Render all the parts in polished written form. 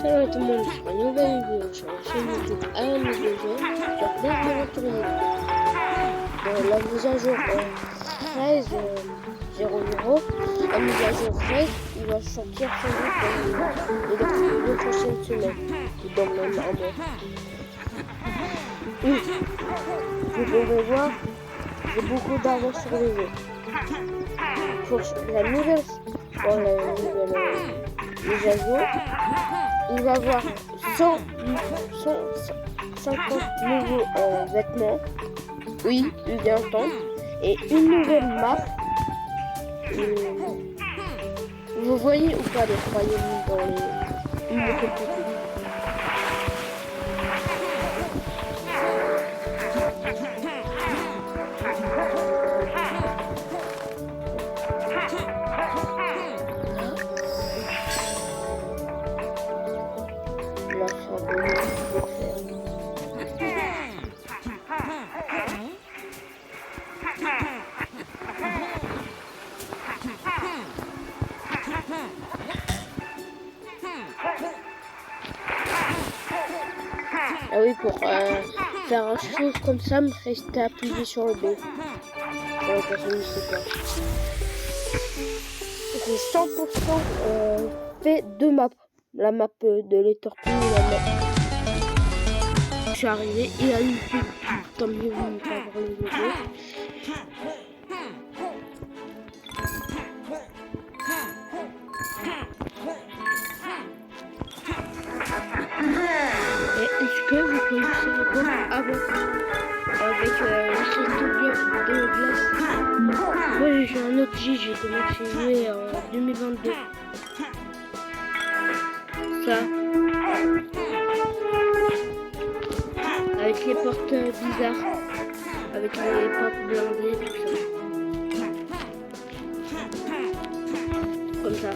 Salut tout le monde, c'est une nouvelle vidéo sur la chaîne YouTube Alain le jeu. Donc là, je vais retourner dans la mise à jour 13.00. La mise à jour 13, il va sortir sans doute dans les deux prochaines semaines. Ou dans le même mois. Vous pouvez voir, j'ai beaucoup d'avance sur les jeux. Pour la nouvelle mise à jour, il va y avoir 150 nouveaux vêtements, oui, bien entendu, et une nouvelle map. Vous voyez ou pas les royaumes dans les Ah oui, pour faire un chose comme ça, me rester appuyé sur le B. Pour les personnes qui savent pas. C'est 100% fait deux maps. La map de les tortues et la map. Je suis arrivé et à YouTube, tant mieux vous ne pas voir les vidéos. Et est-ce que vous connaissez le bon avant avec le château de glace? Moi j'ai un autre J, j'ai commencé à jouer en 2022. Ça. Avec les portes bizarres. Avec les portes blindées, tout ça. Comme ça.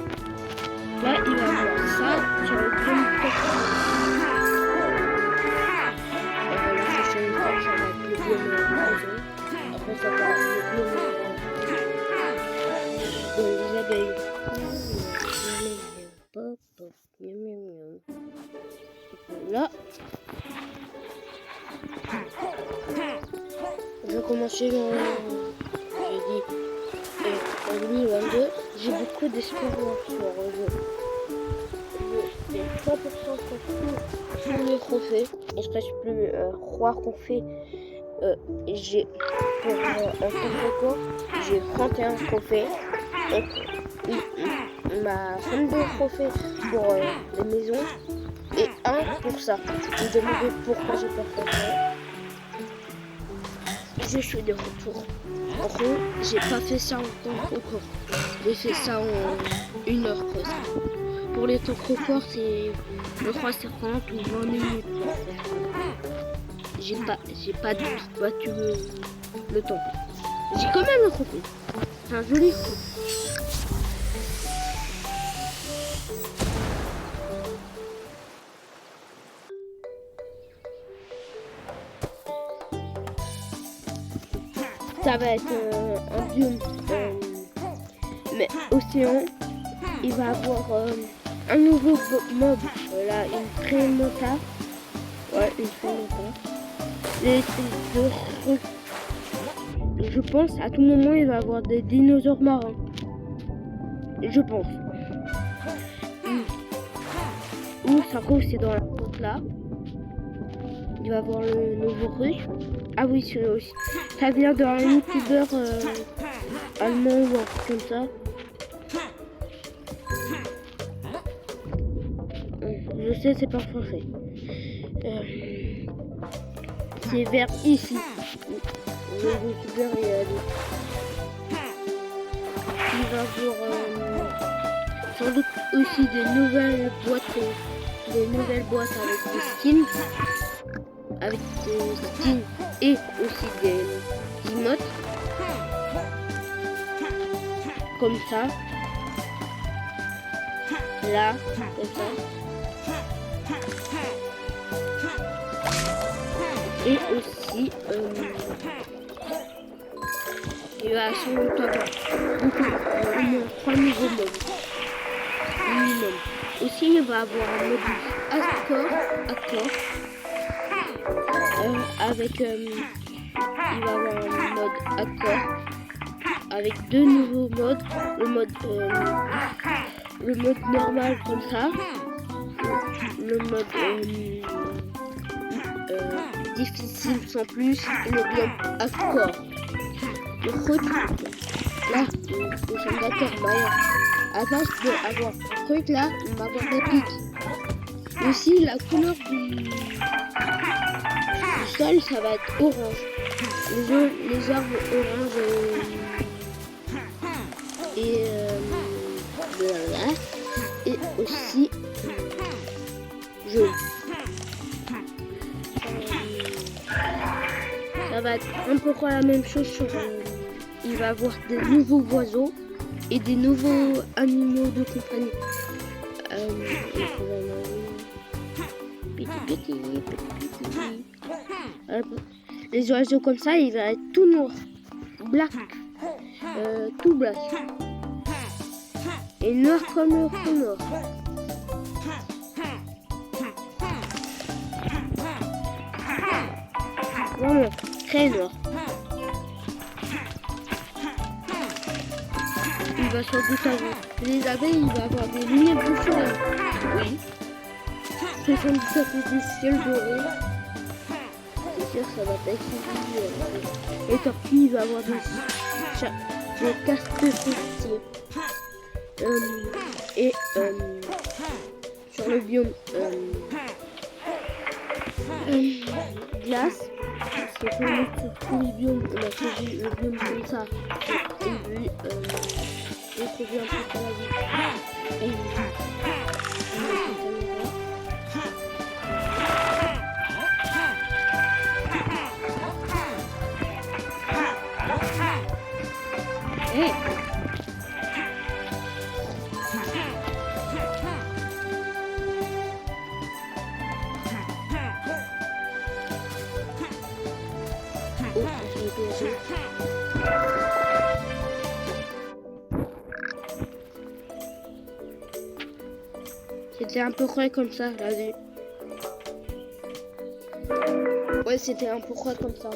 Là il va y avoir ça sur le premier porte. Après ça va les abeilles. Là, je vais commencer en 2022. J'ai beaucoup d'espoir sur le jeu. J'ai 3% sur tous les trophées. Il ne reste plus 3 trophées. J'ai pour en tant que record, j'ai 31 trophées. Donc, ma 32 trophées pour les maisons et 1 pour ça. Vous me demandez pourquoi j'ai pas fait ça. Je suis de retour. En gros, j'ai pas fait ça en tant que record. J'ai fait ça en 1 heure presque. Pour les temps records, c'est je crois c'est 30 ou 20 minutes. J'ai pas du tout battu le temps. J'ai quand même un trophée. C'est un joli coup. Ça va être un biome mais océan. Il va avoir un nouveau mob. Voilà, une Tremonta. Ouais, une Tremonta. Je pense à tout moment il va y avoir des dinosaures marins. Je pense. Ou ça trouve c'est dans la côte là. Il va y avoir le nouveau russe. Ah oui, aussi. Ça vient d'un youtubeur allemand ou un truc comme ça. Je sais c'est pas français. C'est vers ici. Le youtubeur il va avoir sans doute aussi des nouvelles boîtes avec des skins. Avec des skins et aussi des emotes. Comme ça. Là, comme ça. Et aussi, il va sans doute avoir beaucoup, au moins 3 nouveaux mobs. Minimum. Aussi, il va avoir un mode accord, avec, il va avoir un mode accord avec deux nouveaux modes, le mode normal comme ça, le mode difficile sans plus, et le mode accord. Le truc, là, nous sommes d'accord, mais à base d'avoir ce truc là, on va avoir des pics. Aussi, la couleur du sol, ça va être orange. Les arbres orange et aussi jaune. Ça va être un peu la même chose sur... il va avoir des nouveaux oiseaux et des nouveaux animaux de compagnie. Les oiseaux comme ça, il va être tout noir, black, tout black. Et noir comme le fond noir. Vraiment, très noir. Il va sans doute avoir les abeilles, il va avoir des lumières de soleil. Oui. C'est sans doute des ciels dorés. C'est sûr, ça va pas être évident. Les tortues, il va avoir des cartes postiers. Et sur le biome glace, c'est qu'on est sur tous les biomes, on a choisi le biome comme ça. Et lui, j'ai trouvé un peu sur la vie. Hey. C'était un peu près comme ça, la vue. Ouais, c'était un peu près comme ça.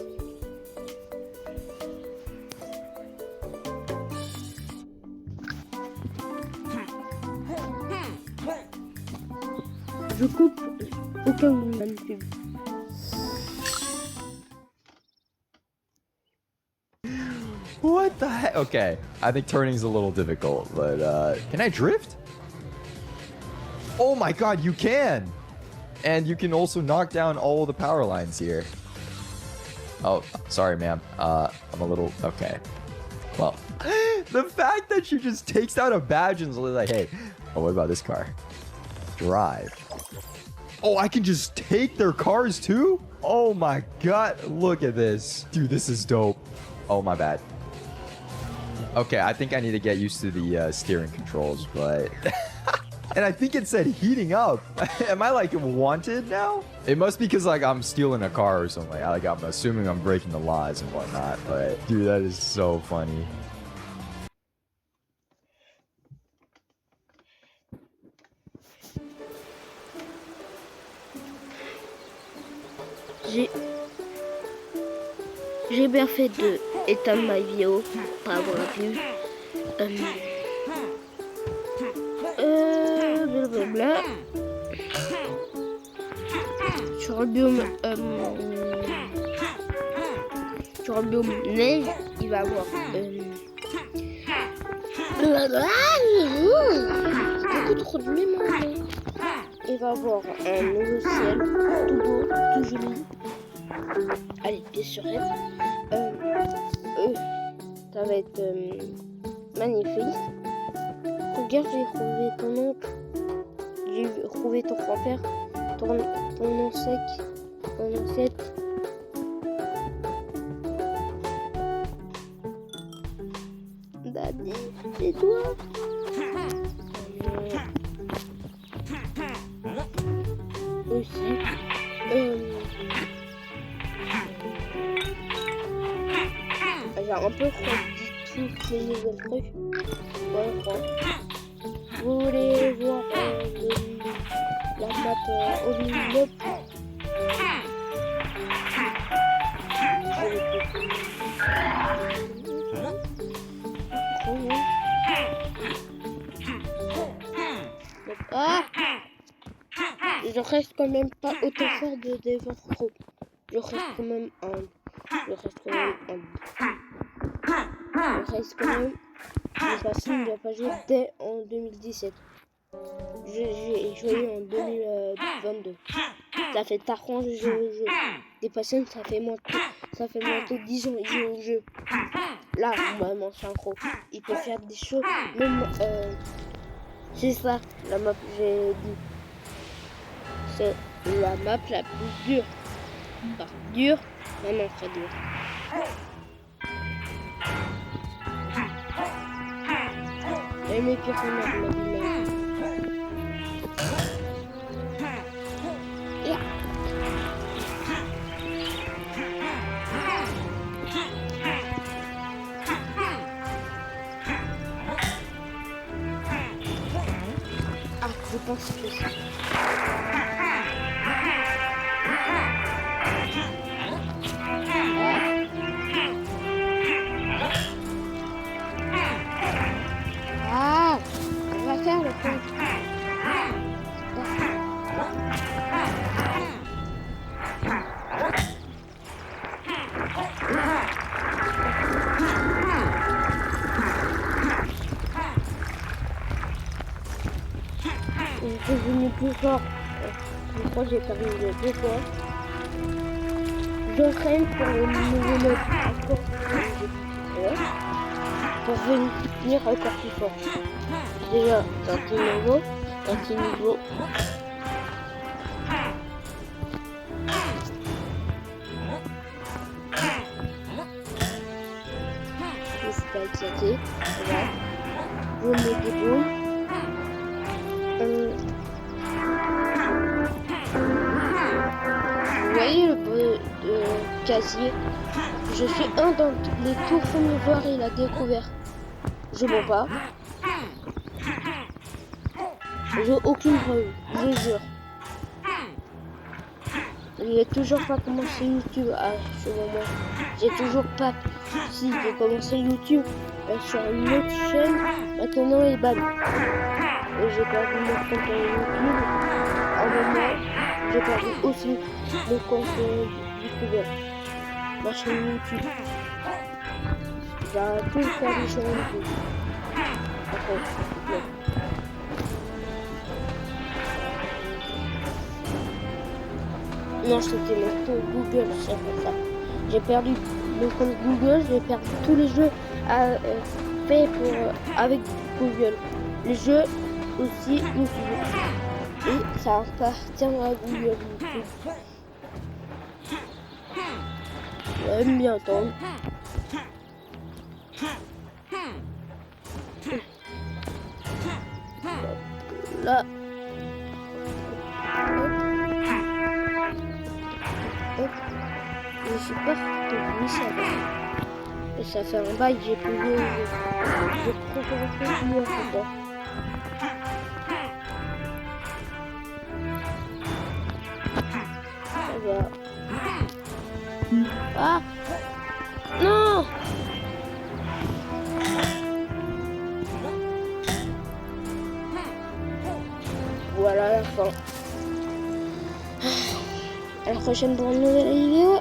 Je coupe aucun manipule. What the heck? Okay, I think turning's a little difficult, but can I drift? Oh my god, you can! And you can also knock down all the power lines here. Oh, sorry, ma'am. I'm a little... Okay. Well, the fact that she just takes out a badge and is like, hey, oh, what about this car? Drive. Oh, I can just take their cars too? Oh my god, look at this. Dude, this is dope. Oh, my bad. Okay, I think I need to get used to the steering controls, but... And I think it said heating up. Am I like wanted now? It must be because like I'm stealing a car or something. Like I'm assuming I'm breaking the laws and whatnot. But dude, that is so funny. J'ai bien fait de éteindre ma vidéo pour avoir vu. Blablabla. Sur le biome neige, il va avoir beaucoup trop de mémoire. Il va avoir un nouveau ciel tout beau, tout joli. Allez, pieds sur elle. Ça va être magnifique. Regarde, j'ai trouvé ton oncle. J'ai trouvé ton grand-père. Ton ancêtre. Daddy, c'est toi. Aussi. J'ai un peu refait tous les nouvelles trucs. Voilà, quoi. Vous voulez voir le map Only Mop. Ah! Je reste quand même pas autant fort de Devon Pro. Je reste quand même un. Je reste quand même un. Je reste quand même. Le passé ne doit pas jouer dès en 2017. J'ai joué en 2022. Ça fait 4 ans que je joue au jeu. Des personnes, ça fait moins de 10 ans qu'ils jouent au jeu. Là, moi, mon synchro, il peut faire des choses. Même, c'est ça, la map, j'ai dit. C'est la map la plus dure. Pas dure, vraiment très dure. Et mes personnages, la vie. Ah, je pense que c'est... Ah, on va faire le point. Je suis devenu plus fort. Je crois que j'ai perdu les 2 fois. J'entraîne pour le nouveau mode encore plus pour venir encore plus fort. Déjà, un petit niveau, un petit niveau. Je suis pas excité. Voilà. Je me débrouille. Vous voyez le casier? Je suis un dans les tout premiers joueurs et il a découvert. Je mens pas. J'ai aucune preuve, je jure. Il n'a toujours pas commencé YouTube à ce moment. J'ai toujours pas. Si j'ai commencé YouTube sur une autre chaîne, maintenant il est ban. Et j'ai perdu mon compte YouTube. À un moment, j'ai perdu aussi mon compte YouTuber. Ma chaîne YouTube. J'ai tout perdu sur YouTube. Après, non, c'était mon compte Google, c'est pour ça. J'ai perdu mon compte Google, j'ai perdu tous les jeux faits avec Google. Les jeux aussi YouTube. Et ça appartient à Google YouTube. J'aime bien entendre. Là. Je suis pas de ça va. Et ça fait un bail, j'ai plus de jeu. Je préfère mieux encore. Ça va. Ah non. Voilà la fin. À la prochaine pour une nouvelle vidéo.